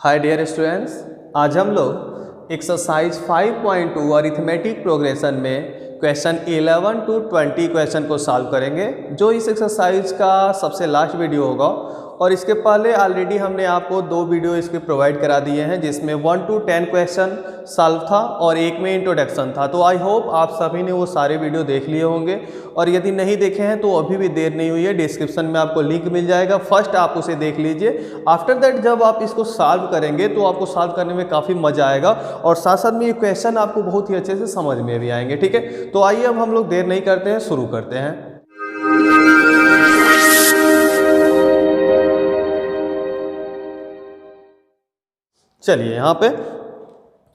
Hi dear students, आज हम लोग एक्सरसाइज 5.2 अरिथमेटिक प्रोग्रेशन में क्वेश्चन 11 to 20 क्वेश्चन को सॉल्व करेंगे, जो इस एक्सरसाइज का सबसे लास्ट वीडियो होगा। और इसके पहले ऑलरेडी हमने आपको 2 वीडियो इसके प्रोवाइड करा दिए हैं, जिसमें 1 to 10 क्वेश्चन सॉल्व था और एक में इंट्रोडक्शन था। तो आई होप आप सभी ने वो सारे वीडियो देख लिए होंगे, और यदि नहीं देखे हैं तो अभी भी देर नहीं हुई है, डिस्क्रिप्शन में आपको लिंक मिल जाएगा। फर्स्ट आप उसे देख लीजिए। आफ्टर दैट जब आप इसको सॉल्व करेंगे तो आपको सॉल्व करने में काफ़ी मजा आएगा, और साथ साथ में ये क्वेश्चन आपको बहुत ही अच्छे से समझ में भी आएंगे। ठीक है, तो आइए अब हम लोग देर नहीं करते हैं, शुरू करते हैं। चलिए, यहाँ पे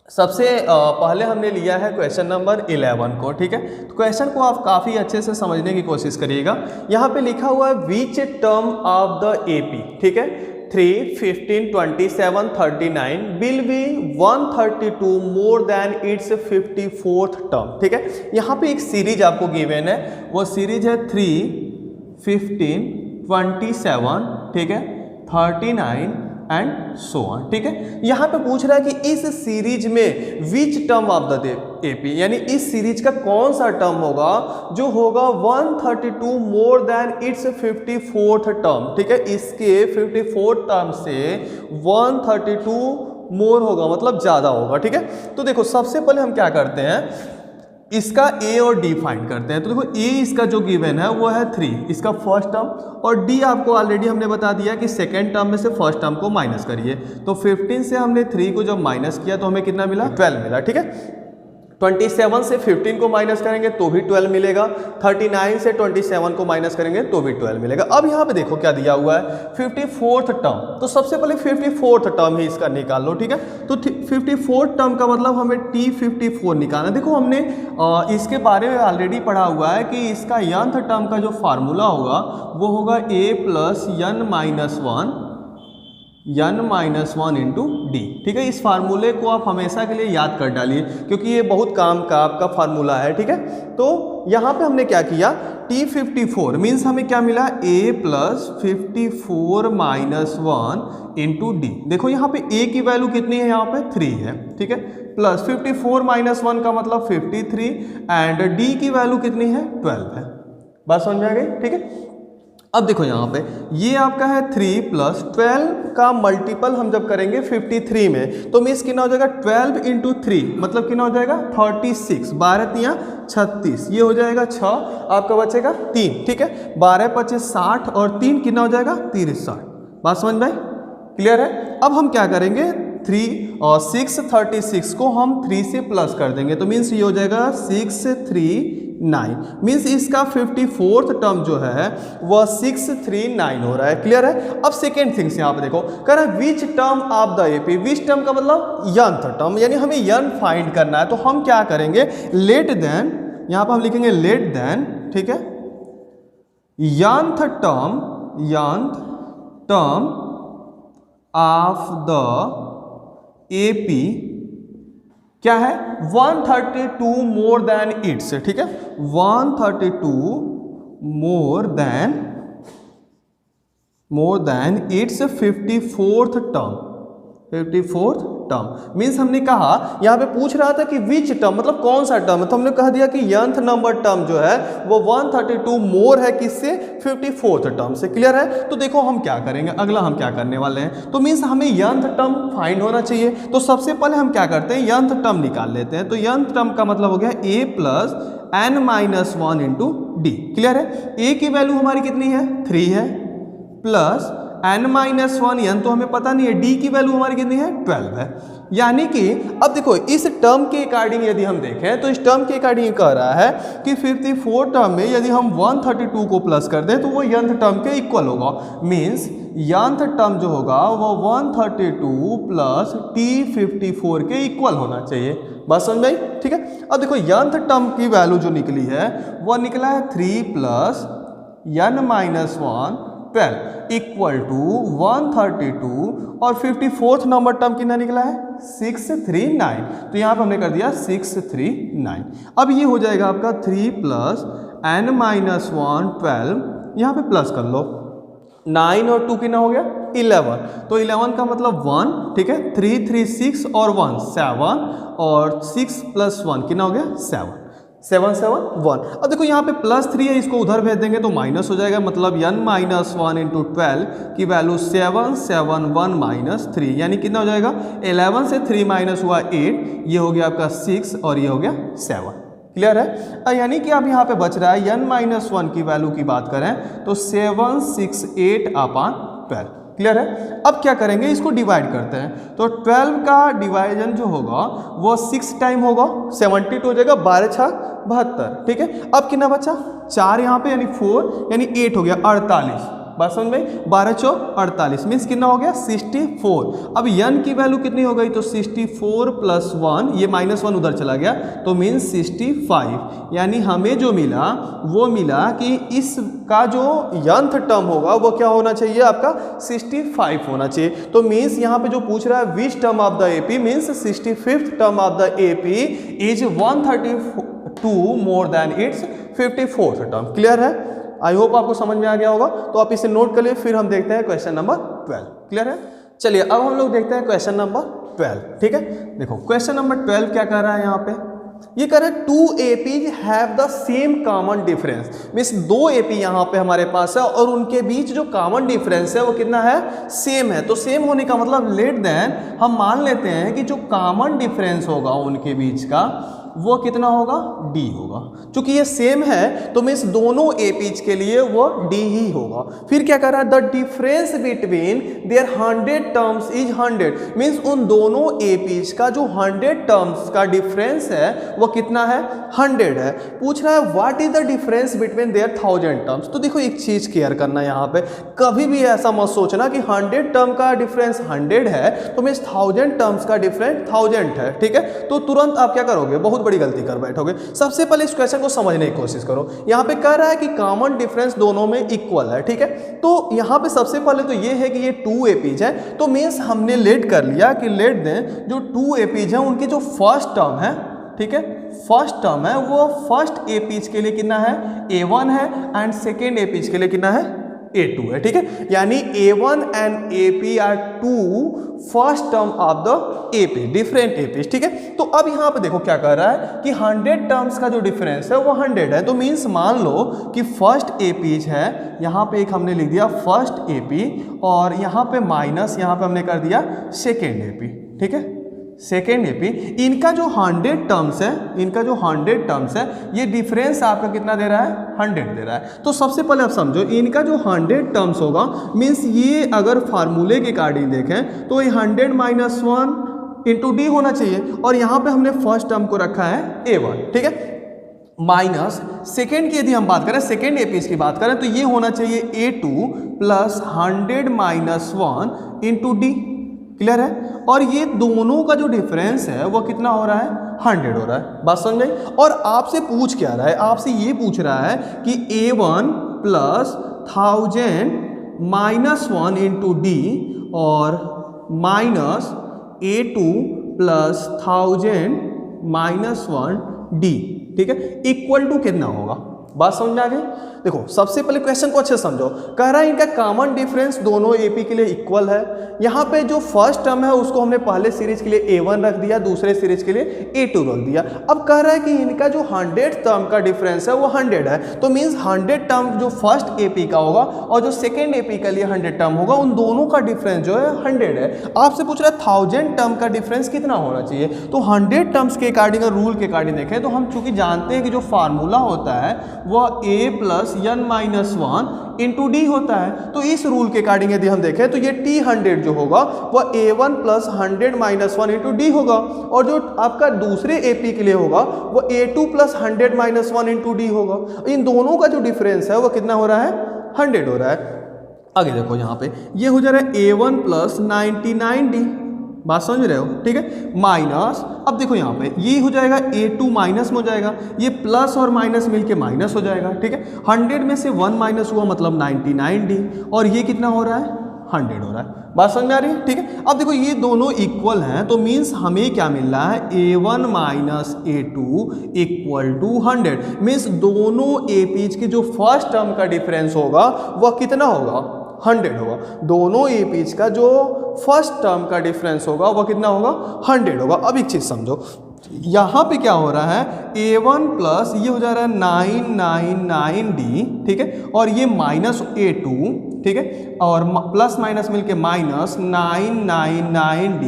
सबसे पहले हमने लिया है क्वेश्चन नंबर 11 को। ठीक है, तो क्वेश्चन को आप काफ़ी अच्छे से समझने की कोशिश करिएगा। यहाँ पे लिखा हुआ है which term of the AP, ठीक है, 3, 15, 27, 39 will be 132 more than its 54th term. ठीक है, यहाँ पे एक सीरीज आपको गिवन है, वो सीरीज है 3, 15, 27, ठीक है, 39 एंड सो ऑन। ठीक है, यहाँ पे पूछ रहा है कि इस सीरीज में विच टर्म ऑफ द एपी, यानी इस सीरीज का कौन सा टर्म होगा जो होगा 132 more than its 54th term. ठीक है, इसके 54th टर्म से 132 मोर होगा, मतलब ज़्यादा होगा। ठीक है, तो देखो सबसे पहले हम क्या करते हैं, इसका ए और डी फाइंड करते हैं। तो देखो ए इसका जो गिवन है वो है 3, इसका फर्स्ट टर्म, और डी आपको ऑलरेडी हमने बता दिया कि सेकेंड टर्म में से फर्स्ट टर्म को माइनस करिए। तो 15 से हमने 3 को जब माइनस किया तो हमें कितना मिला, 12 मिला। ठीक है, 27 से 15 को माइनस करेंगे तो भी 12 मिलेगा, 39 से 27 को माइनस करेंगे तो भी 12 मिलेगा। अब यहाँ पे देखो क्या दिया हुआ है, 54th टर्म। तो सबसे पहले 54th टर्म ही इसका निकाल लो। ठीक है, तो 54th टर्म का मतलब हमें T54 निकालना। देखो हमने इसके बारे में ऑलरेडी पढ़ा हुआ है कि इसका nth टर्म का जो फार्मूला होगा वो होगा a plus n minus 1 into d. ठीक है, इस फार्मूले को आप हमेशा के लिए याद कर डालिए, क्योंकि ये बहुत काम का आपका फार्मूला है। ठीक है, तो यहाँ पे हमने क्या किया, T54 मीन्स हमें क्या मिला, a plus 54 minus 1 into D. देखो यहाँ पे a की वैल्यू कितनी है, यहाँ पे 3 है। ठीक है, प्लस 54 माइनस 1 का मतलब 53, एंड d की वैल्यू कितनी है, 12 है। बात समझ में आ गई। ठीक है, अब देखो यहाँ पे ये आपका है 3 प्लस 12 का मल्टीपल हम जब करेंगे 53 में, तो मीन्स कितना हो जाएगा, 12 इंटू 3 मतलब कितना हो जाएगा, 36, 12 तियाँ 36, ये हो जाएगा 6, आपका बचेगा 3। ठीक है, 12 25 60 और 3 कितना हो जाएगा, 60। बात समझ में आई, क्लियर है। अब हम क्या करेंगे, 3 और 636 को हम 3 से प्लस कर देंगे, तो मीन्स ये हो जाएगा 639, मीन्स इसका 54th टर्म जो है वह 639 हो रहा है। क्लियर है। अब सेकेंड थिंग्स यहाँ पे देखो, कह रहा है which term of the AP, which term का मतलब nth टर्म, यानी हमें n फाइंड करना है। तो हम क्या करेंगे, लेट देन, यहाँ पर हम लिखेंगे लेट देन, ठीक है, nth term of the AP क्या है, 132 मोर देन इट्स। ठीक है, 132 more than its 54th term. 54th term means हमने कहा, यहाँ पे पूछ रहा था कि विच टर्म मतलब कौन सा टर्म है, तो हमने कह दिया कि nth नंबर टर्म जो है वो 132 मोर है किससे, 54th टर्म से। क्लियर है। तो देखो हम क्या करेंगे, अगला हम क्या करने वाले हैं, तो मीन्स हमें nth टर्म फाइंड होना चाहिए। तो सबसे पहले हम क्या करते हैं, nth टर्म निकाल लेते हैं। तो nth टर्म का मतलब हो गया a plus n minus 1 into D. Clear है, a की वैल्यू हमारी कितनी है, 3 है, प्लस n माइनस 1, n तो हमें पता नहीं है, d की वैल्यू हमारी कितनी है, 12 है। यानी कि अब देखो इस टर्म के अकॉर्डिंग यदि हम देखें तो इस टर्म के अकॉर्डिंग कह रहा है कि 54 टर्म में यदि हम 132 को प्लस कर दें तो वो nth टर्म के इक्वल होगा। मीन्स nth टर्म जो होगा वो 132 प्लस T54 के इक्वल होना चाहिए। बात समझ में आई। ठीक है, अब देखो nth टर्म की वैल्यू जो निकली है वो निकला है 3 plus n minus 1 12 equal to 132, और 54th नंबर टर्म कितना निकला है, 639। तो यहाँ पर हमने कर दिया 639। अब ये हो जाएगा आपका 3 प्लस n माइनस 1 12, यहाँ पे प्लस कर लो, 9 और 2 कितना हो गया 11, तो 11 का मतलब 1, ठीक है, 3 3 6 और 1 7 और 6 + 1 कितना हो गया 7 7 7 1। अब देखो यहाँ पे +3 है, इसको उधर भेज देंगे तो माइनस हो जाएगा, मतलब n - 1 × 12 की वैल्यू 7 7 1 - 3, यानी कितना हो जाएगा 11 से 3 माइनस हुआ 8, ये हो गया आपका 6 और ये हो गया 7। क्लियर है? यानी कि अब यहाँ पे बच रहा है n - 1 की वैल्यू की बात करें तो 768/12। क्लियर है? अब क्या करेंगे, इसको डिवाइड करते हैं, तो 12 का डिवाइजन जो होगा वो 6 टाइम होगा, 72 हो जाएगा, 12 × 6 = 72, ठीक है। अब कितना बचा 4 यहाँ पे, यानी 4, यानी 8 हो गया 48। बात समझ में, 12 × 4 = 48 मीन्स कितना हो गया 64। अब n की वैल्यू कितनी हो गई, तो 64 + 1, ये -1 उधर चला गया तो मीन्स 65, यानी हमें जो मिला वो मिला कि इसका जो nth टर्म होगा वो क्या होना चाहिए आपका 65 होना चाहिए। तो मीन्स यहाँ पे जो पूछ रहा है which term of the AP, means 65th term of the AP is 132 more than its 54th term. Clear है? आई होप आपको समझ में आ गया होगा, तो आप इसे नोट कर लिए, फिर हम देखते हैं क्वेश्चन नंबर 12। क्लियर है? चलिए अब हम लोग देखते हैं क्वेश्चन नंबर 12, ठीक है। देखो क्वेश्चन नंबर 12 क्या कर रहा है यहाँ पे, ये कह रहा है 2 APs have the same common difference, means 2 AP यहाँ पे हमारे पास है और उनके बीच जो कॉमन डिफरेंस है वो कितना है सेम है। तो सेम होने का मतलब लेट देन हम मान लेते हैं कि जो कॉमन डिफरेंस होगा उनके बीच का वो कितना होगा D होगा। चूंकि ये सेम है तो मीन्स दोनों APs के लिए वो D ही होगा। फिर क्या कर रहा है, the difference between their 100 terms is 100, means उन दोनों APs का जो 100 टर्म्स का डिफरेंस है वो कितना है 100 है। पूछ रहा है what is the difference between their 1000 terms. तो देखो एक चीज क्लियर करना है यहाँ पे, कभी भी ऐसा मत सोचना कि 100 टर्म का डिफरेंस 100 है तो मीन्स 1000 टर्म्स का डिफरेंस 1000 है, ठीक है। तो तुरंत आप क्या करोगे, बहुत बड़ी गलती कर बैठोगे। सबसे पहले इस क्वेश्चन को समझने की कोशिश करो। यहाँ पे कह रहा है कि कॉमन डिफरेंस दोनों में इक्वल है, ठीक है। तो यहाँ पे सबसे पहले तो ये है कि ये 2 APs है, तो मीन्स हमने लेट कर लिया कि लेट दें जो 2 APs है उनकी जो फर्स्ट टर्म है, ठीक है, फर्स्ट टर्म है वो फर्स्ट APs के लिए कितना है A1 है एंड सेकेंड APs के लिए कितना है A2 है, ठीक है। यानी A1 and AP are 2 first term of the AP, different APs, ठीक है। तो अब यहाँ पे देखो क्या कर रहा है कि 100 टर्म्स का जो डिफरेंस है वो 100 है, तो मीन्स मान लो कि फर्स्ट APs है, यहाँ पे एक हमने लिख दिया फर्स्ट AP और यहाँ पे माइनस, यहाँ पे हमने कर दिया सेकेंड AP, ठीक है, सेकेंड AP। इनका जो 100 टर्म्स है, इनका जो 100 टर्म्स है ये डिफरेंस आपका कितना दे रहा है 100 दे रहा है। तो सबसे पहले आप समझो इनका जो 100 टर्म्स होगा मीन्स ये अगर फार्मूले के अकॉर्डिंग देखें तो ये 100 - 1 इंटू D होना चाहिए और यहाँ पे हमने फर्स्ट टर्म को रखा है A1, ठीक है, माइनस सेकेंड की यदि हम बात करें, सेकेंड APs की बात करें तो ये होना चाहिए A2 plus 100 - 1 into D। Clear है? और ये दोनों का जो डिफरेंस है वो कितना हो रहा है 100 हो रहा है। बात समझ में? और आपसे पूछ क्या रहा है, आपसे ये पूछ रहा है कि A1 प्लस 1000 - 1 इंटू D और माइनस A2 प्लस 1000 - 1 D, ठीक है, इक्वल टू कितना होगा। बात समझ में आ गई? देखो सबसे पहले क्वेश्चन को अच्छे से समझो। कह रहा है इनका कॉमन डिफरेंस दोनों AP के लिए इक्वल है। यहाँ पे जो फर्स्ट टर्म है उसको हमने पहले सीरीज के लिए A1 रख दिया, दूसरे सीरीज के लिए A2 रख दिया। अब कह रहा है कि इनका जो 100 टर्म का डिफरेंस है वो 100 है, तो मीन्स 100 टर्म जो फर्स्ट AP का होगा और जो सेकेंड AP के लिए 100 टर्म होगा उन दोनों का डिफरेंस जो है 100 है। आपसे पूछ रहा है 1000 टर्म का डिफरेंस कितना होना चाहिए। तो 100 टर्म्स के अकॉर्डिंग, रूल के अकॉर्डिंग देखें तो हम चूंकि जानते हैं कि जो फार्मूला होता है वो A plus n - 1 into D होता है, तो इस रूल के अकॉर्डिंग यदि हम देखें तो ये T100 जो होगा वह A1 प्लस 100 - 1 इंटू D होगा और जो आपका दूसरे AP के लिए होगा वो A2 प्लस 100 - 1 इंटू D होगा। इन दोनों का जो डिफरेंस है वो कितना हो रहा है 100 हो रहा है। आगे देखो यहाँ पे ये हो जा रहा है A1 प्लस 99D। बात समझ रहे हो, ठीक है, माइनस, अब देखो यहाँ पे ये हो जाएगा A2 माइनस में हो जाएगा, ये प्लस और माइनस मिलके माइनस हो जाएगा, ठीक है। 100 में से 1 माइनस हुआ मतलब 99D और ये कितना हो रहा है 100 हो रहा है। बात समझ में आ रही है, ठीक है। अब देखो ये दोनों इक्वल हैं तो मीन्स हमें क्या मिल रहा है A1 minus A2 equal to 100, means दोनों APs के जो फर्स्ट टर्म का डिफरेंस होगा वह कितना होगा 100 होगा। दोनों ए बीच का जो फर्स्ट टर्म का डिफरेंस होगा वो कितना होगा 100 होगा। अब एक चीज़ समझो, यहाँ पे क्या हो रहा है A1 प्लस ये हो जा रहा है 999D, ठीक है, और ये माइनस A2, ठीक है, और प्लस माइनस मिलके माइनस 999D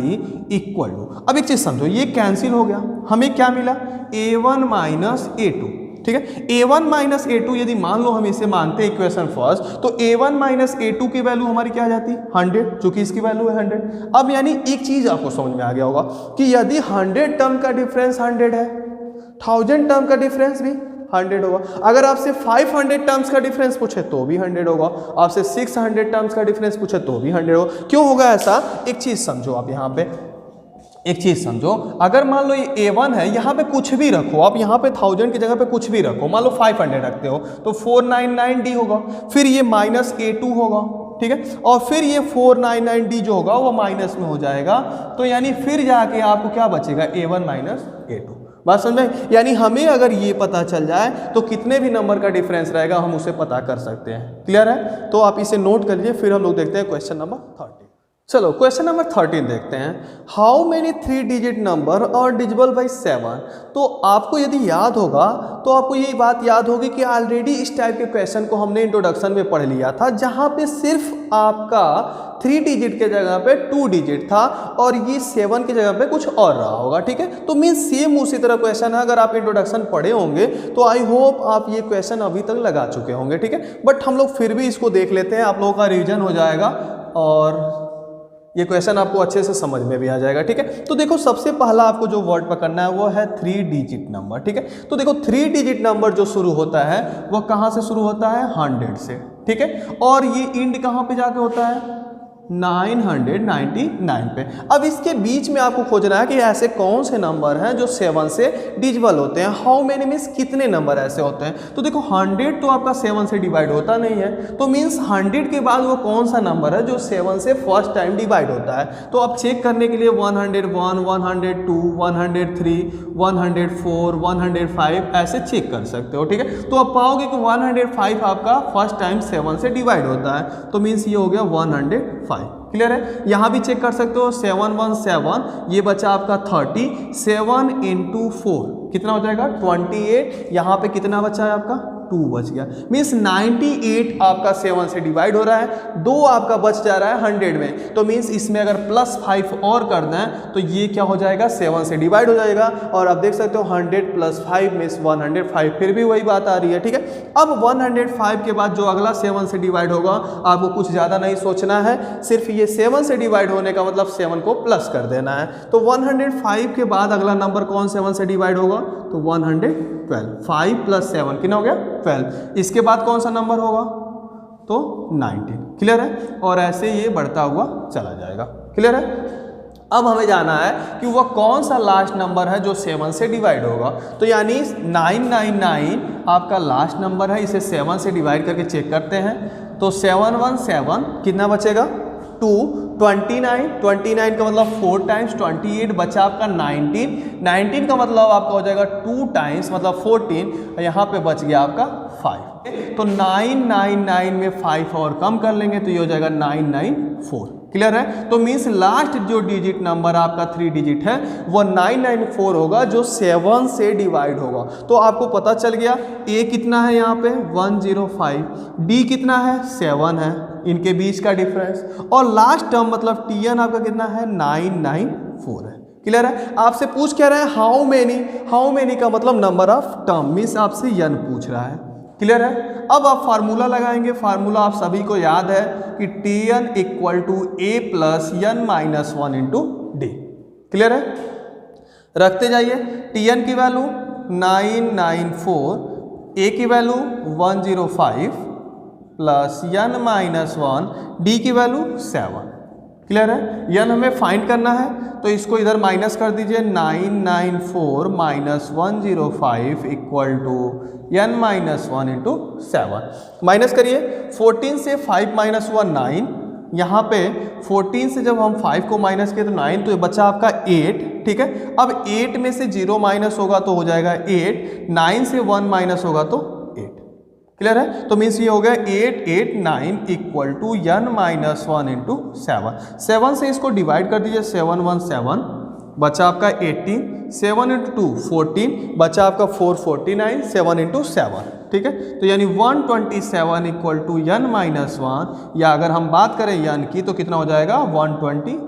इक्वल टू, अब एक चीज़ समझो, ये कैंसिल हो गया, हमें क्या मिला A1 माइनस A2, ठीक है। A1 माइनस A2 यदि मान लो हम इसे मानते हैं इक्वेशन फर्स्ट, तो A1 माइनस A2 की वैल्यू हमारी क्या आ जाती है 100, चूंकि इसकी वैल्यू है 100। अब यानी एक चीज आपको समझ में आ गया होगा कि यदि 100 टर्म का डिफरेंस 100 है, 1000 टर्म का डिफरेंस भी 100 होगा। अगर आपसे 500 टर्म्स का डिफरेंस पूछे तो भी 100 होगा, आपसे 600 टर्म्स का डिफरेंस पूछे तो भी 100 होगा। क्यों होगा ऐसा, एक चीज समझो आप यहाँ पे, एक चीज समझो, अगर मान लो ये A1 है, यहाँ पे कुछ भी रखो आप, यहाँ पे 1000 की जगह पे कुछ भी रखो, मान लो 500 रखते हो तो 499D होगा, फिर ये माइनस A2 होगा, ठीक है, और फिर ये 499D जो होगा वो माइनस में हो जाएगा, तो यानी फिर जाके आपको क्या बचेगा A1 माइनस A2। बात समझ में, यानी हमें अगर ये पता चल जाए तो कितने भी नंबर का डिफरेंस रहेगा हम उसे पता कर सकते हैं। क्लियर है, तो आप इसे नोट कर लीजिए। फिर हम लोग देखते हैं क्वेश्चन नंबर 30। चलो क्वेश्चन नंबर 13 देखते हैं। हाउ मेनी 3 डिजिट नंबर और डिजिबल बाई 7। तो आपको यदि याद होगा तो आपको ये बात याद होगी कि ऑलरेडी इस टाइप के क्वेश्चन को हमने इंट्रोडक्शन में पढ़ लिया था, जहाँ पे सिर्फ आपका 3 डिजिट के जगह पे 2 डिजिट था और ये 7 की जगह पे कुछ और रहा होगा, ठीक है। तो मीन सेम उसी तरह क्वेश्चन है, अगर आप इंट्रोडक्शन पढ़े होंगे तो आई होप आप ये क्वेश्चन अभी तक लगा चुके होंगे, ठीक है। बट हम लोग फिर भी इसको देख लेते हैं, आप लोगों का रिवीजन हो जाएगा और ये क्वेश्चन आपको अच्छे से समझ में भी आ जाएगा, ठीक है। तो देखो सबसे पहला आपको जो वर्ड पकड़ना है वो है 3 डिजिट नंबर, ठीक है। तो देखो 3 डिजिट नंबर जो शुरू होता है वो कहाँ से शुरू होता है 100 से, ठीक है, और ये इंड कहाँ पे जाके होता है 999 पे। अब इसके बीच में आपको खोजना है कि ऐसे कौन से नंबर हैं जो 7 से डिविजिबल होते हैं। हाउ मेनी मीन्स कितने नंबर ऐसे होते हैं। तो देखो 100 तो आपका 7 से डिवाइड होता नहीं है, तो मीन्स 100 के बाद वो कौन सा नंबर है जो 7 से फर्स्ट टाइम डिवाइड होता है। तो आप चेक करने के लिए 101, 102, 103, 104, 105 ऐसे चेक कर सकते हो, ठीक है। तो आप पाओगे कि 105 आपका फर्स्ट टाइम 7 से डिवाइड होता है, तो मीन्स ये हो गया 105। क्लियर है, यहां भी चेक कर सकते हो 717, ये बचा आपका 30, 7 × 4 कितना हो जाएगा 28, यहां पे कितना बचा है आपका 2 बच गया, मीन्स 98 आपका 7 से डिवाइड हो रहा है, 2 आपका बच जा रहा है 100 में, तो मीन्स इसमें अगर +5 और कर दें तो ये क्या हो जाएगा 7 से डिवाइड हो जाएगा। और आप देख सकते हो 100 + 5 मीन्स 105, फिर भी वही बात आ रही है, ठीक है। अब 105 के बाद जो अगला 7 से डिवाइड होगा आपको कुछ ज़्यादा नहीं सोचना है, सिर्फ ये 7 से डिवाइड होने का मतलब 7 को प्लस कर देना है। तो 105 के बाद अगला नंबर कौन 7 से डिवाइड होगा तो 112, 5 + 7 कितना हो गया 12। इसके बाद कौन सा नंबर होगा तो 19। क्लियर है, और ऐसे ये बढ़ता हुआ चला जाएगा। क्लियर है, अब हमें जाना है कि वह कौन सा लास्ट नंबर है जो 7 से डिवाइड होगा। तो यानी 999 आपका लास्ट नंबर है, इसे 7 से डिवाइड करके चेक करते हैं। तो 717 कितना बचेगा 2, 29 का मतलब 4 टाइम्स 28 बचा आपका 19 का मतलब आपका हो जाएगा 2 टाइम्स मतलब 14, यहाँ पे बच गया आपका 5। तो 999 में 5 और कम कर लेंगे तो ये हो जाएगा 994। क्लियर है, तो मीन्स लास्ट जो डिजिट नंबर आपका 3 डिजिट है वो 994 होगा जो 7 से डिवाइड होगा। तो आपको पता चल गया ए कितना है यहाँ पे 105, डी कितना है 7 है, इनके बीच का डिफरेंस, और लास्ट टर्म मतलब Tn आपका कितना है 994 है। क्लियर है, आपसे पूछ क्या रहा है हाउ मेनी का मतलब नंबर ऑफ टर्म, मीन्स आपसे n पूछ रहा है। क्लियर है, अब आप फार्मूला लगाएंगे, फार्मूला आप सभी को याद है कि Tn = a + n - 1 × d। Clear है, रखते जाइए, Tn की वैल्यू 994, a की वैल्यू 105 + n - 1, d की वैल्यू 7। क्लियर है, n हमें फाइंड करना है तो इसको इधर माइनस कर दीजिए, 994 - 105 = n - 1 × 7। माइनस करिए, 14 से 5 - 1 9, यहाँ पे 14 से जब हम 5 को माइनस किए तो 9, तो ये बचा आपका 8। ठीक है, अब 8 में से 0 माइनस होगा तो हो जाएगा 8, 9 से 1 माइनस होगा तो 8। क्लियर है। तो मीन्स ये हो गया 8 8 9 equal to n minus 1 into 7 से इसको डिवाइड कर दीजिए, 7 1 7 बचा आपका 18, 7 इंटू 2 14 बचा आपका 449, 7 इंटू 7, ठीक है। तो यानी 127 इक्वल टू n माइनस 1, या अगर हम बात करें n की तो कितना हो जाएगा 128।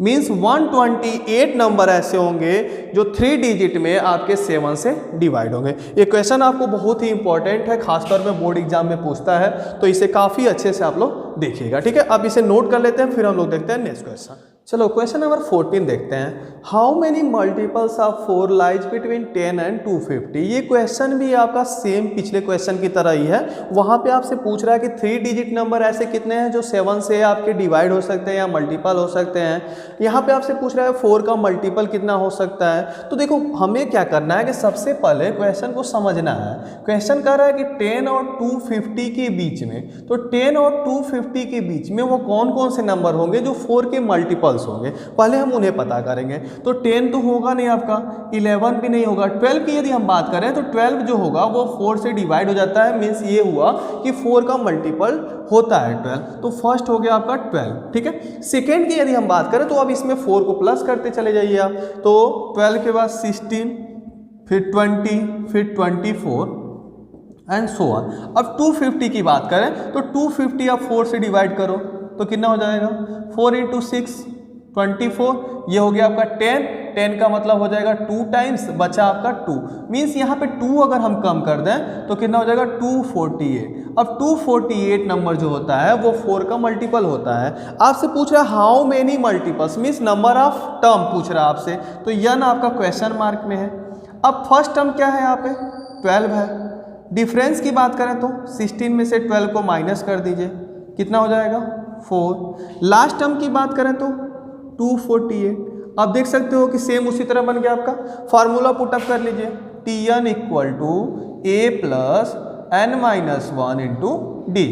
मीन्स 128 नंबर ऐसे होंगे जो 3 डिजिट में आपके 7 से डिवाइड होंगे। ये क्वेश्चन आपको बहुत ही इंपॉर्टेंट है, खासतौर पे बोर्ड एग्जाम में पूछता है, तो इसे काफ़ी अच्छे से आप लोग देखिएगा, ठीक है। अब इसे नोट कर लेते हैं, फिर हम लोग देखते हैं नेक्स्ट क्वेश्चन। चलो क्वेश्चन नंबर 14 देखते हैं। How many multiples of 4 lies between 10 and 250। ये क्वेश्चन भी आपका सेम पिछले क्वेश्चन की तरह ही है। वहाँ पे आपसे पूछ रहा है कि 3 डिजिट नंबर ऐसे कितने हैं जो 7 से आपके डिवाइड हो सकते हैं या मल्टीपल हो सकते हैं। यहाँ पे आपसे पूछ रहा है 4 का मल्टीपल कितना हो सकता है। तो देखो हमें क्या करना है कि सबसे पहले क्वेश्चन को समझना है। क्वेश्चन कह रहा है कि 10 और 250 के बीच में, तो 10 और 250 के बीच में वो कौन कौन से नंबर होंगे जो 4 के मल्टीपल होंगे, पहले हम उन्हें पता करेंगे। तो 10 तो होगा नहीं आपका, 11 भी नहीं होगा। 12 की यदि हम बात करें तो 12 जो होगा वो 4 से डिवाइड हो जाता है। मीन्स ये हुआ कि 4 का मल्टीपल होता है 12। तो फर्स्ट हो गया आपका 12, ठीक है। सेकेंड की यदि हम बात करें तो अब इसमें 4 को प्लस करते चले जाइए आप। तो 12 के बाद 16, फिर 20, फिर 24 एंड सो ऑन। अब 250 की बात करें तो 250 आप 4 से डिवाइड करो तो कितना हो जाएगा 4 इंटू 6 24, ये हो गया आपका 10। 10 का मतलब हो जाएगा 2 टाइम्स, बचा आपका 2। मीन्स यहाँ पे 2 अगर हम कम कर दें तो कितना हो जाएगा 248। अब 248 नंबर जो होता है वो 4 का मल्टीपल होता है। आपसे पूछ रहा है how many multiples, means number of term पूछ रहा है आपसे। तो n आपका क्वेश्चन मार्क में है। अब फर्स्ट टर्म क्या है यहाँ पे 12 है। डिफरेंस की बात करें तो 16 में से 12 को माइनस कर दीजिए, कितना हो जाएगा 4। लास्ट टर्म की बात करें तो 248। आप देख सकते हो कि सेम उसी तरह बन गया आपका। फार्मूला पुटअप कर लीजिए, Tn equal to a plus n minus 1 into D.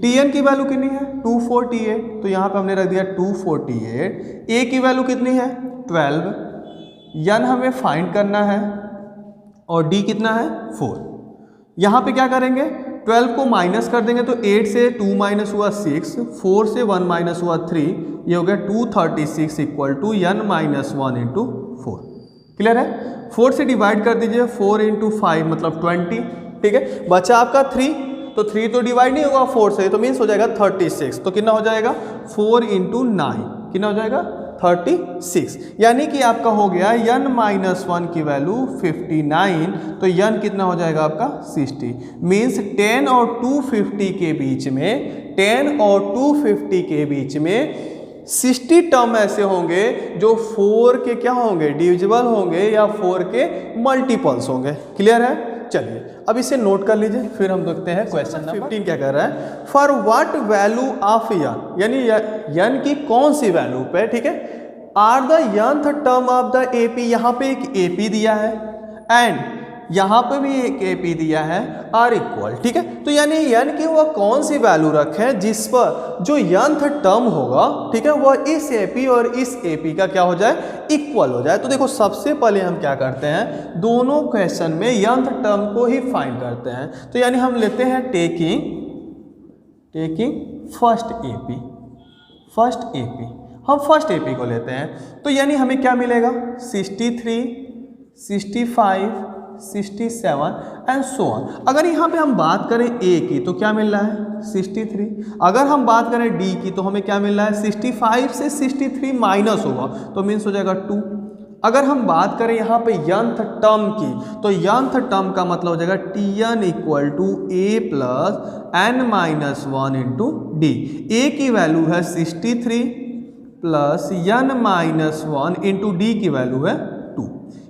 Tn की वैल्यू कितनी है 248, तो यहाँ पे हमने रख दिया 248। a की वैल्यू कितनी है 12, n हमें फाइंड करना है और d कितना है 4। यहाँ पे क्या करेंगे 12 को माइनस कर देंगे तो 8 से 2 माइनस हुआ 6, 4 से 1 माइनस हुआ 3, ये हो गया 236 equal to n minus 1 into 4। Clear है। 4 से डिवाइड कर दीजिए, 4 इंटू 5 मतलब 20, ठीक है। बचा आपका 3, तो 3 तो डिवाइड नहीं होगा 4 से, तो मीन्स हो जाएगा 36। तो कितना हो जाएगा 4 इंटू 9, कितना हो जाएगा 36। यानी कि आपका हो गया n माइनस 1 की वैल्यू 59, तो n कितना हो जाएगा आपका 60। मीन्स 10 और 250 के बीच में, 10 और 250 के बीच में 60 टर्म ऐसे होंगे जो 4 के क्या होंगे डिविजिबल होंगे या 4 के मल्टीपल्स होंगे। क्लियर है। चलिए अब इसे नोट कर लीजिए, फिर हम देखते हैं क्वेश्चन नंबर 15 क्या कह रहा है। For what value of n, यानी n की कौन सी वैल्यू पे, ठीक है, are the nth term of the AP। यहाँ पे एक AP दिया है एंड यहाँ पे भी एक AP दिया है R इक्वल, ठीक है। तो यानी n की वह कौन सी वैल्यू रखें जिस पर जो nth टर्म होगा, ठीक है, वह इस AP और इस AP का क्या हो जाए इक्वल हो जाए। तो देखो सबसे पहले हम क्या करते हैं, दोनों क्वेश्चन में nth टर्म को ही फाइंड करते हैं। तो यानी हम लेते हैं टेकिंग फर्स्ट AP, हम फर्स्ट AP को लेते हैं। तो यानी हमें क्या मिलेगा 63, 65, 67 एंड सो ऑन। अगर यहाँ पे हम बात करें A की तो क्या मिल रहा है 63। अगर हम बात करें D की तो हमें क्या मिल रहा है 65 से 63 माइनस होगा तो मीन्स हो जाएगा 2। अगर हम बात करें यहाँ पे nth टर्म की तो nth टर्म का मतलब हो जाएगा Tn equal to a plus n minus 1 into D. A की वैल्यू है 63 plus n minus 1 into D की वैल्यू है 2।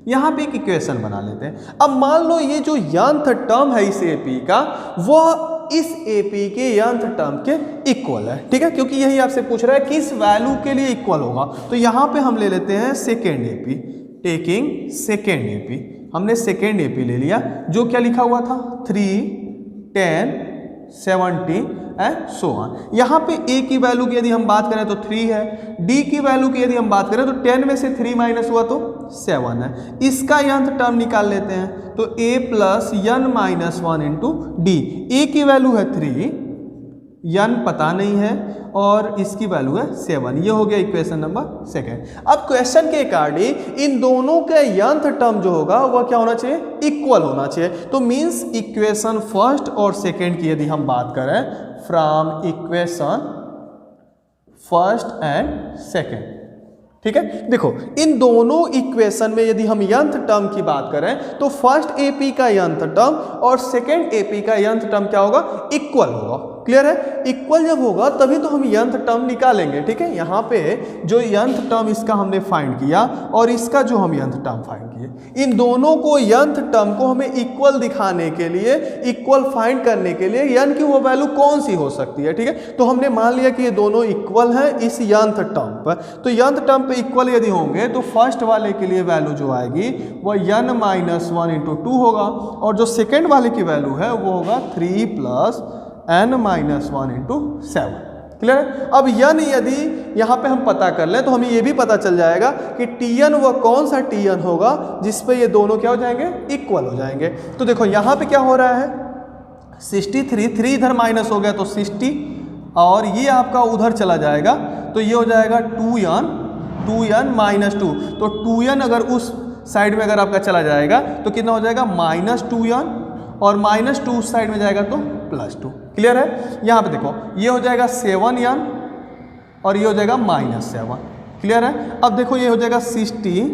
यहाँ पे एक इक्वेशन बना लेते हैं। अब मान लो ये जो nth टर्म है इस AP का वह इस AP के nth टर्म के इक्वल है, ठीक है, क्योंकि यही आपसे पूछ रहा है किस वैल्यू के लिए इक्वल होगा। तो यहाँ पे हम ले लेते हैं second AP, taking second AP। हमने सेकेंड AP ले लिया, जो क्या लिखा हुआ था 3, 10, 17 एंड सो ऑन। यहाँ पे a की वैल्यू की यदि हम बात करें तो 3 है, d की वैल्यू की यदि हम बात करें तो 10 में से 3 माइनस हुआ तो 7 है। इसका यंथ टर्म निकाल लेते हैं तो a plus n minus 1 into D. a की वैल्यू है 3, n पता नहीं है और इसकी वैल्यू है 7। ये हो गया इक्वेशन नंबर सेकेंड। अब क्वेश्चन के अकॉर्डिंग इन दोनों के यंथ टर्म जो होगा वह क्या होना चाहिए, इक्वल होना चाहिए। तो मींस इक्वेशन फर्स्ट और सेकेंड की यदि हम बात करें from equation first and second, ठीक है। देखो इन दोनों इक्वेशन में यदि हम यंथ टर्म की बात करें तो फर्स्ट एपी का यंथ टर्म और सेकेंड एपी का यंथ टर्म क्या होगा, इक्वल होगा। क्लियर है, इक्वल जब होगा तभी तो हम यंथ टर्म निकालेंगे, ठीक है। यहाँ पे जो यंथ टर्म इसका हमने फाइंड किया और इसका जो हम यंथ टर्म फाइंड किए, इन दोनों को यंथ टर्म को हमें इक्वल दिखाने के लिए, इक्वल फाइंड करने के लिए यन की वो वैल्यू कौन सी हो सकती है, ठीक है। तो हमने मान लिया कि ये दोनों इक्वल हैं इस यंथ टर्म पर। तो यंथ टर्म पे इक्वल यदि होंगे तो फर्स्ट वाले के लिए वैल्यू जो आएगी वह n माइनस 1 इंटू 2 होगा और जो सेकेंड वाले की वैल्यू है वो होगा 3 plus n minus 1 into 7। Clear है। अब n यदि यहाँ पे हम पता कर लें तो हमें ये भी पता चल जाएगा कि tn वह कौन सा tn होगा जिस पे ये दोनों क्या हो जाएंगे, इक्वल हो जाएंगे। तो देखो यहाँ पे क्या हो रहा है, 63, 3 इधर माइनस हो गया तो 60 और ये आपका उधर चला जाएगा तो ये हो जाएगा 2n माइनस 2। तो 2n अगर उस साइड में अगर आपका चला जाएगा तो कितना हो जाएगा, माइनस 2n और माइनस 2 उस साइड में जाएगा तो प्लस 2। क्लियर है। यहाँ पे देखो ये हो जाएगा 7n और ये हो जाएगा माइनस 7। क्लियर है। अब देखो ये हो जाएगा 60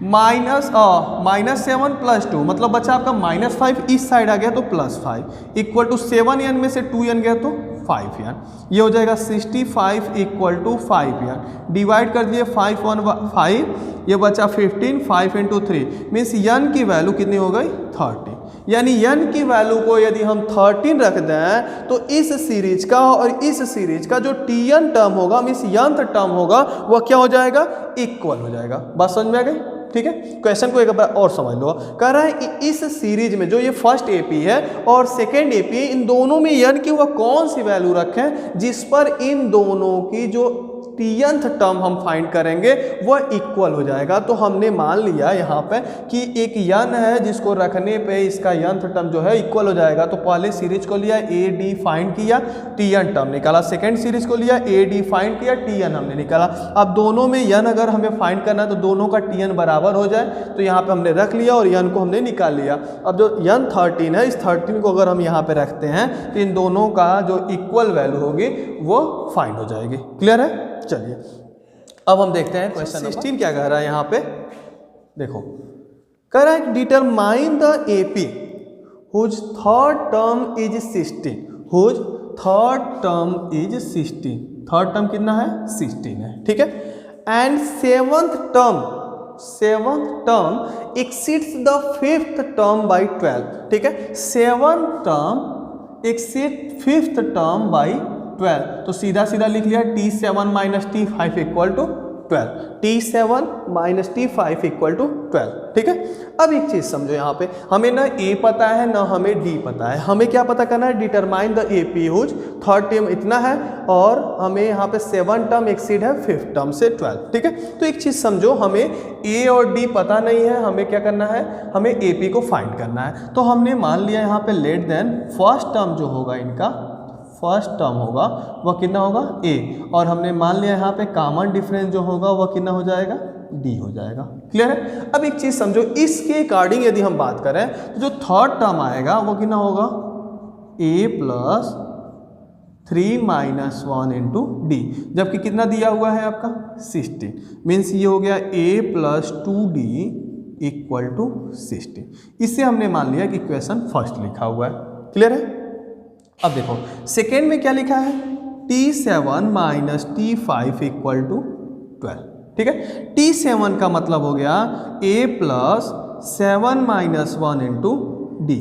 माइनस 7 प्लस 2 मतलब बचा आपका -5, इस साइड आ गया तो +5 इक्वल टू 7n में से 2n गया तो 5n। ये हो जाएगा 65 इक्वल टू 5n। डिवाइड कर दिए 5 1 5, ये बचा 15, 5 इंटू 3 मीन्स n की वैल्यू कितनी हो गई, 30। यानी n की वैल्यू को यदि हम 13 रख दें तो इस सीरीज का और इस सीरीज का जो tn टर्म होगा मीन्स यंथ टर्म होगा वह क्या हो जाएगा, इक्वल हो जाएगा। बात समझ में आ गई, ठीक है। क्वेश्चन को एक बार और समझ लो। कह रहा है कि इस सीरीज में जो ये फर्स्ट एपी है और सेकेंड एपी, इन दोनों में n की वह कौन सी वैल्यू रखें जिस पर इन दोनों की जो tnth टर्म हम फाइंड करेंगे वह इक्वल हो जाएगा। तो हमने मान लिया यहाँ पे कि एक n है जिसको रखने पे इसका nth टर्म जो है इक्वल हो जाएगा। तो पहले सीरीज को लिया ad फाइंड किया, tn टर्म निकाला। सेकेंड सीरीज को लिया ad फाइंड किया, tn हमने निकाला। अब दोनों में n अगर हमें फाइंड करना है तो दोनों का tn बराबर हो जाए तो यहाँ पे हमने रख लिया और n को हमने निकाल लिया। अब जो n 13 है, इस 13 को अगर हम यहाँ पे रखते हैं तो इन दोनों का जो इक्वल वैल्यू होगी वो फाइंड हो जाएगी। क्लियर है। चलिए अब हम देखते हैं क्वेश्चन 16 क्या कह रहा है। यहाँ पे देखो कह रहा है determine the AP whose third term is 16, whose third term is 16। Third term कितना है, 16 है, ठीक है। And seventh term exceeds the fifth term by 12, ठीक है। Seventh term exceed fifth term by 12। तो सीधा सीधा लिख लिया T7 minus T5 equal to 12, T7 minus T5 equal to 12, ठीक है। अब एक चीज समझो, यहाँ पे हमें ना A पता है ना हमें D पता है। हमें क्या पता करना है, determine the AP whose third term इतना है और हमें यहाँ पे 7 टर्म एक्सीड है 5th टर्म से 12, ठीक है। तो एक चीज समझो, हमें A और D पता नहीं है, हमें क्या करना है, हमें AP को फाइंड करना है। तो हमने मान लिया यहाँ पे लेट देन फर्स्ट टर्म जो होगा इनका, फर्स्ट टर्म होगा वह कितना होगा, a, और हमने मान लिया यहाँ पे कॉमन डिफरेंस जो होगा वह कितना हो जाएगा, d हो जाएगा। क्लियर है। अब एक चीज समझो, इसके अकॉर्डिंग यदि हम बात करें तो जो थर्ड टर्म आएगा वो कितना होगा, a plus 3 minus 1 into D, जबकि कितना दिया हुआ है आपका 16, मीन्स ये हो गया a plus 2d equal to 16। इससे हमने मान लिया कि इक्वेशन फर्स्ट लिखा हुआ है। क्लियर है। अब देखो सेकेंड में क्या लिखा है, T7 minus T5 equal to 12, ठीक है। T7 का मतलब हो गया a plus 7 minus 1 into d,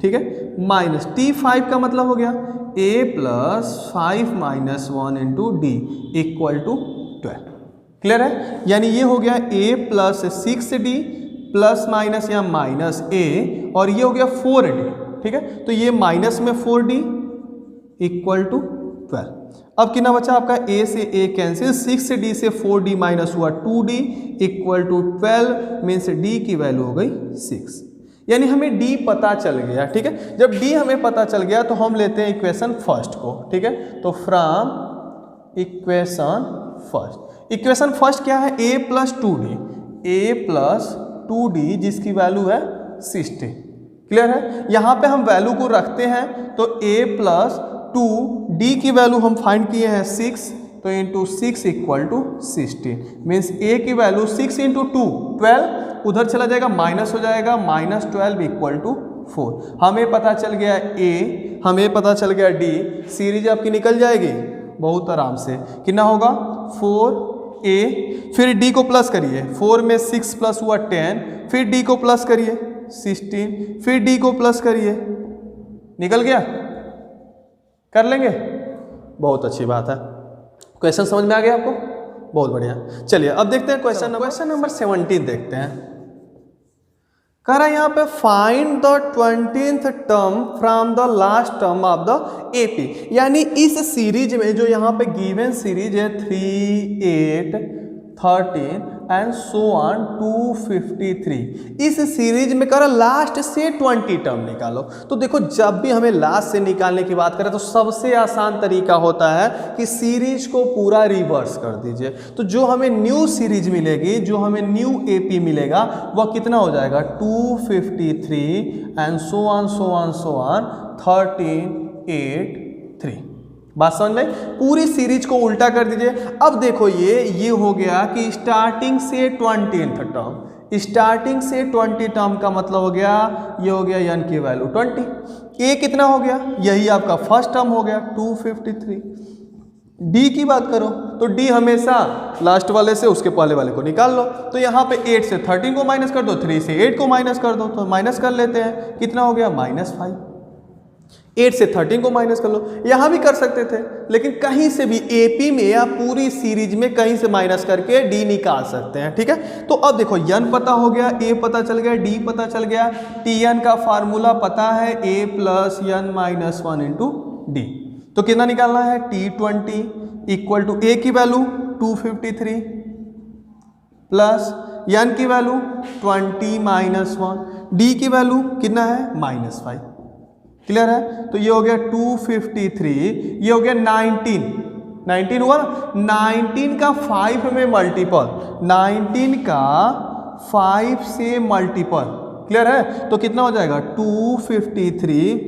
ठीक है, माइनस T5 का मतलब हो गया a plus 5 minus 1 into d equal to 12। Clear है। यानी ये हो गया a plus 6d plus minus या माइनस a और ये हो गया 4d, ठीक है। तो ये माइनस में 4d इक्वल टू 12। अब कितना बचा आपका, a से a कैंसिल, 6 से d से 4d माइनस हुआ 2d equal to 12 means d की वैल्यू हो गई 6। यानी हमें d पता चल गया। ठीक है, जब d हमें पता चल गया तो हम लेते हैं इक्वेशन फर्स्ट को। ठीक है, तो फ्रॉम इक्वेशन फर्स्ट क्या है, a प्लस 2d जिसकी वैल्यू है 60। क्लियर है, यहाँ पे हम वैल्यू को रखते हैं तो a प्लस 2d की वैल्यू हम फाइंड किए हैं 6, तो into 6 equal to 16 means a की वैल्यू 6 इंटू 2 12, उधर चला जाएगा माइनस हो जाएगा, माइनस 12 इक्वल टू 4। हमें पता चल गया a, हमें पता चल गया d, सीरीज आपकी निकल जाएगी बहुत आराम से। कितना होगा 4a, फिर d को प्लस करिए, 4 में 6 प्लस हुआ 10, फिर d को प्लस करिए 16, फिर d को प्लस करिए, निकल गया। कर लेंगे, बहुत अच्छी बात है। क्वेश्चन समझ में आ गया आपको, बहुत बढ़िया। चलिए अब देखते हैं क्वेश्चन नंबर 17 देखते हैं। कह रहा है यहाँ पे find the 20th term from the last term of the AP. यानी इस सीरीज में जो यहाँ पे गिवन सीरीज है 3, 8, 13 एंड सो ऑन 253, इस सीरीज में कर लास्ट से 20 टर्म निकालो। तो देखो जब भी हमें लास्ट से निकालने की बात करें तो सबसे आसान तरीका होता है कि सीरीज को पूरा रिवर्स कर दीजिए। तो जो हमें न्यू सीरीज मिलेगी, जो हमें न्यू एपी मिलेगा वह कितना हो जाएगा 253 एंड सो ऑन 13, 8, 3। बात समझ में, पूरी सीरीज को उल्टा कर दीजिए। अब देखो ये हो गया कि स्टार्टिंग से 20th टर्म, स्टार्टिंग से 20 टर्म का मतलब हो गया, ये हो गया n की वैल्यू 20। a कितना हो गया, यही आपका फर्स्ट टर्म हो गया 253। d की बात करो तो d हमेशा लास्ट वाले से उसके पहले वाले को निकाल लो। तो यहाँ पे 8 से 13 को माइनस कर दो, 3 से 8 को माइनस कर दो, तो माइनस कर लेते हैं, कितना हो गया -5। 8 से 13 को माइनस कर लो, यहाँ भी कर सकते थे, लेकिन कहीं से भी एपी में या पूरी सीरीज में कहीं से माइनस करके डी निकाल सकते हैं। ठीक है, तो अब देखो n पता हो गया, a पता चल गया, d पता चल गया, tn का फार्मूला पता है a plus n minus 1 into D. तो कितना निकालना है, t20 इक्वल टू a की वैल्यू 253 प्लस n की वैल्यू 20 माइनस 1, d की वैल्यू कितना है -5। क्लियर है, तो ये हो गया 253, ये हो गया 19 हुआ ना, 19 का 5 में मल्टीपल, 19 का 5 से मल्टीपल। क्लियर है, तो कितना हो जाएगा 253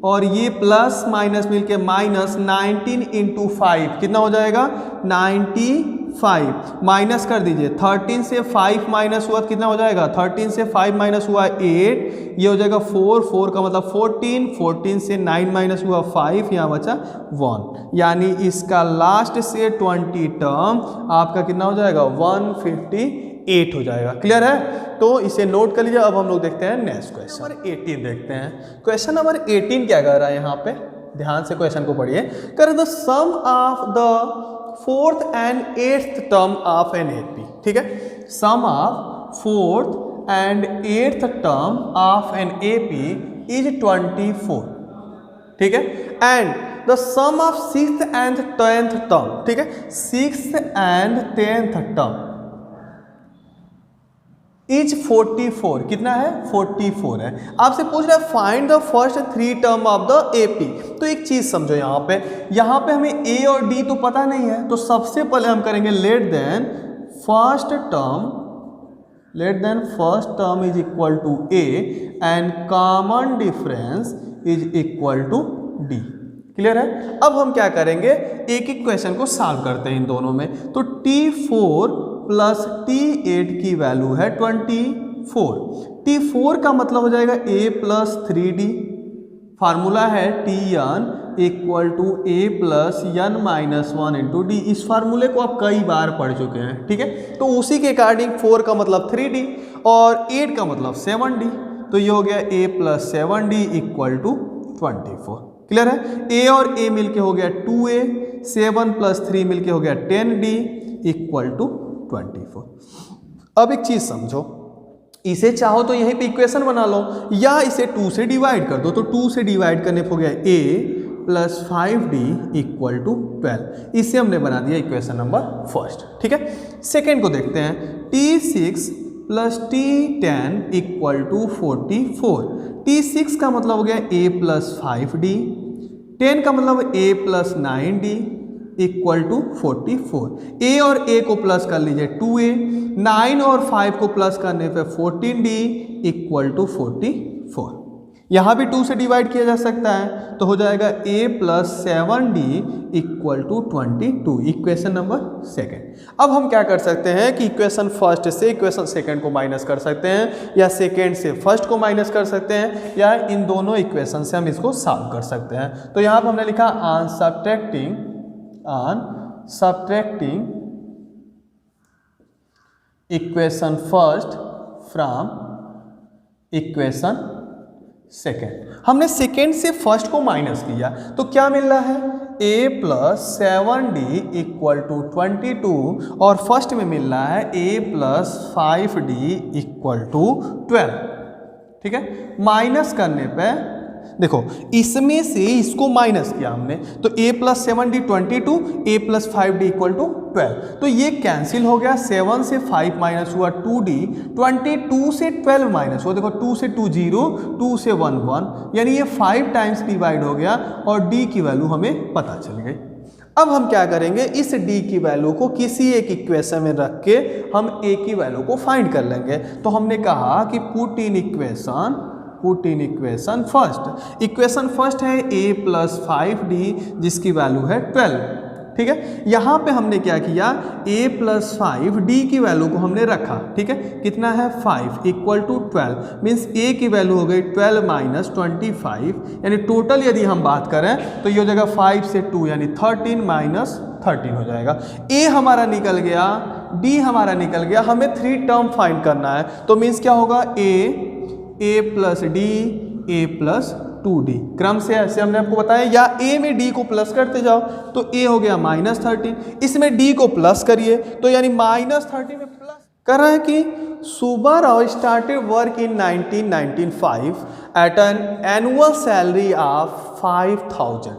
और ये प्लस माइनस मिलके माइनस 19 इंटू 5 कितना हो जाएगा 95। माइनस कर दीजिए, 13 से 5 माइनस हुआ तो कितना हो जाएगा, 13 से 5 माइनस हुआ 8, ये हो जाएगा 4 का मतलब 14 से 9 माइनस हुआ 5, यहाँ बचा 1। यानी इसका लास्ट से 20 टर्म आपका कितना हो जाएगा 158 हो जाएगा। क्लियर है, तो इसे नोट कर लीजिए। अब हम लोग देखते हैं नेक्स्ट क्वेश्चन नंबर 18 देखते हैं। क्वेश्चन नंबर 18 क्या कर रहा है यहाँ पे, ध्यान से क्वेश्चन को पढ़िए। कर the sum of the 4th and 8th term of an AP. ठीक है, sum of 4th and 8th term of an AP is 24। ठीक है, and the sum of 6th and 10th term, ठीक है, 6th and 10th term is 44। कितना है 44 है। आपसे पूछ रहा है find the first 3 term of the AP. तो एक चीज समझो, यहाँ पे हमें ए और डी तो पता नहीं है, तो सबसे पहले हम करेंगे let then first term is equal to a and common difference is equal to d. Clear है, अब हम क्या करेंगे, एक एक क्वेश्चन को सॉल्व करते हैं इन दोनों में। तो T4 प्लस T8 की वैल्यू है 24। T4 का मतलब हो जाएगा a प्लस 3d, फार्मूला है Tn equal to a plus n minus 1 into d. इस फार्मूले को आप कई बार पढ़ चुके हैं। ठीक है, तो उसी के अकॉर्डिंग 4 का मतलब 3d और 8 का मतलब 7d, तो ये हो गया a plus 7d equal to 24। Clear है, a और a मिलके हो गया 2a, 7 प्लस 3 मिलके हो गया 10d इक्वल टू 24। अब एक चीज समझो, इसे चाहो तो यहीं पे इक्वेशन बना लो या इसे 2 से डिवाइड कर दो। तो 2 से डिवाइड करने पर हो गया a plus 5d equal to 12। इसे हमने बना दिया इक्वेशन नंबर फर्स्ट। ठीक है, सेकेंड को देखते हैं। T6 plus T10 equal to 44। T6 का मतलब हो गया a प्लस 5d, 10 का मतलब a plus 9d equal to 44। a और a को प्लस कर लीजिए 2a, 9 और 5 को प्लस करने पे 14d इक्वल टू 44। यहाँ भी 2 से डिवाइड किया जा सकता है तो हो जाएगा a plus 7d equal to 22, equation number second. अब हम क्या कर सकते हैं कि इक्वेशन फर्स्ट से इक्वेशन सेकेंड को माइनस कर सकते हैं, या सेकेंड से फर्स्ट को माइनस कर सकते हैं, या इन दोनों इक्वेशन से हम इसको सॉल्व कर सकते हैं। तो यहाँ पर हमने लिखा on subtracting equation first from equation second. हमने सेकेंड से फर्स्ट को माइनस किया तो क्या मिल रहा है, a plus 7d equal to 22, और फर्स्ट में मिल रहा है a plus 5d equal to 12। ठीक है, माइनस करने पे देखो इसमें से इसको माइनस किया हमने तो a plus 7d 22, a plus 5d equal to 12, तो ये कैंसिल हो गया। 7 से 5 माइनस हुआ 2d, 22 से 12 माइनस हुआ, देखो 2 से 2 0, 2 से 1 1, यानी ये 5 टाइम्स डिवाइड हो गया और d की वैल्यू हमें पता चल गई। अब हम क्या करेंगे, इस d की वैल्यू को किसी एक इक्वेशन में रख के हम a की वैल्यू को फाइंड कर लेंगे। तो हमने कहा कि put in equation first. Equation first है a प्लस 5d जिसकी वैल्यू है 12। ठीक है, यहाँ पे हमने क्या किया, a प्लस 5d की वैल्यू को हमने रखा। ठीक है, कितना है 5 इक्वल टू 12, मीन्स a की वैल्यू हो गई 12 माइनस 25, यानी टोटल यदि हम बात करें तो ये हो जाएगा 5 से 2 यानी 13 माइनस 13 हो जाएगा। a हमारा निकल गया, d हमारा निकल गया, हमें 3 टर्म फाइंड करना है तो मीन्स क्या होगा a plus d, a plus 2d, क्रम से ऐसे हमने आपको बताया, या a में d को प्लस करते जाओ तो a हो गया माइनस 13, इसमें d को प्लस करिए तो यानी माइनस 13 में प्लस कर रहा है कि Subbarao started work in 1995 at an annual salary of 5000।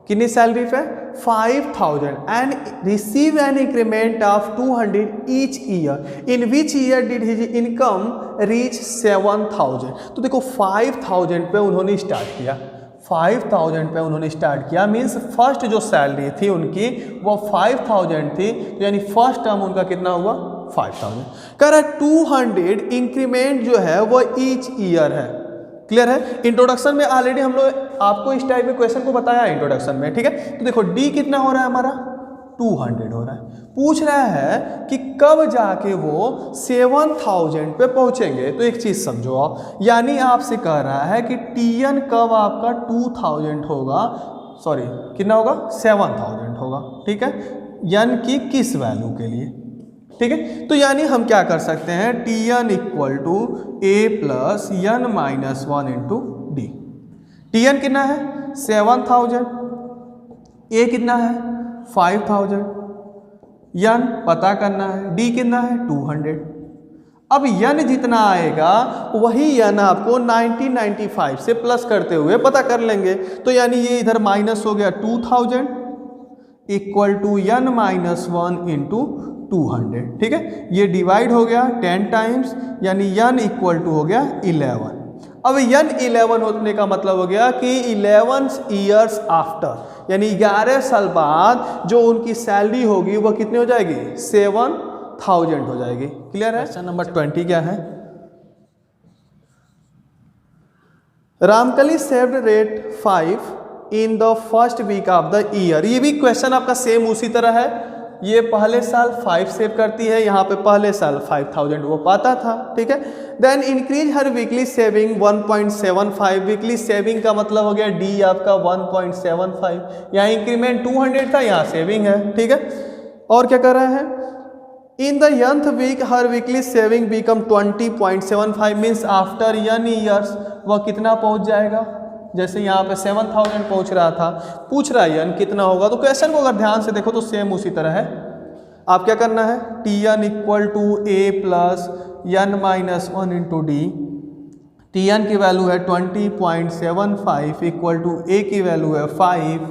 कितनी सैलरी पे 5000 and receive an increment of 200 each year, in which year did his income reach 7000। तो देखो 5000 पे उन्होंने स्टार्ट किया, 5000 पे उन्होंने स्टार्ट किया, मीन्स फर्स्ट जो सैलरी थी उनकी वो 5000 थी, तो यानी फर्स्ट टर्म उनका कितना हुआ 5000। कह रहा है 200 इंक्रीमेंट जो है वो ईच ईयर है। क्लियर है, इंट्रोडक्शन में ऑलरेडी हम लोग आपको इस टाइप के क्वेश्चन को बताया इंट्रोडक्शन में। ठीक है, तो देखो d कितना हो रहा है हमारा 200 हो रहा है, पूछ रहा है कि कब जाके वो 7000 पे पहुंचेंगे। तो एक चीज समझो आप, यानी आपसे कह रहा है कि tn कब आपका 2000 होगा, सॉरी कितना होगा 7000 होगा। ठीक है, n की किस वैल्यू के लिए। ठीक है, तो यानी हम क्या कर सकते हैं, tn equal to a plus n minus 1 into D. tn कितना है 7000, a कितना है 5000, n पता करना है, d कितना है 200। अब n जितना आएगा वही n आपको 1995 से प्लस करते हुए पता कर लेंगे। तो यानी ये इधर माइनस हो गया 2000 equal to n minus 1 into 200। ठीक है, ये डिवाइड हो गया 10 टाइम्स, यानी n इक्वल टू हो गया 11। अब n 11 होने का मतलब हो गया कि 11 ईयर्स आफ्टर, यानी 11 साल बाद जो उनकी सैलरी होगी वो कितनी हो जाएगी 7000 हो जाएगी। क्लियर है। क्वेश्चन नंबर 20 क्या है, Ramkali saved rate 5 in the first week of the year. ये भी क्वेश्चन आपका सेम उसी तरह है, ये पहले साल 5 सेव करती है, यहाँ पे पहले साल 5000 वो पाता था। ठीक है, then increase her weekly saving 1.75। Weekly saving का मतलब हो गया डी आपका 1.75, यहाँ इंक्रीमेंट 200 था, यहाँ सेविंग है। ठीक है, और क्या कर रहा है, in the nth week her weekly saving become 20.75, means after n years वह कितना पहुँच जाएगा। जैसे यहाँ पे 7000 पहुँच रहा था, पूछ रहा है n कितना होगा। तो क्वेश्चन को अगर ध्यान से देखो तो सेम उसी तरह है। आप क्या करना है, tn equal to a plus n minus 1 into D. T N की वैल्यू है 20.75 इक्वल टू ए की वैल्यू है 5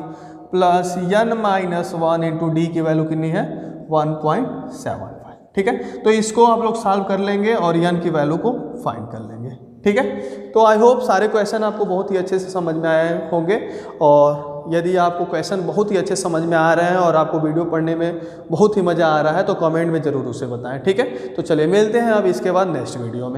plus N minus 1 into D की वैल्यू कितनी है 1.75। ठीक है, तो इसको आप लोग सॉल्व कर लेंगे और एन की वैल्यू को फाइंड कर लेंगे। ठीक है, तो आई होप सारे क्वेश्चन आपको बहुत ही अच्छे से समझ में आए होंगे, और यदि आपको क्वेश्चन बहुत ही अच्छे समझ में आ रहे हैं और आपको वीडियो पढ़ने में बहुत ही मज़ा आ रहा है तो कमेंट में ज़रूर उसे बताएं। ठीक है, तो चलिए मिलते हैं अब इसके बाद नेक्स्ट वीडियो में।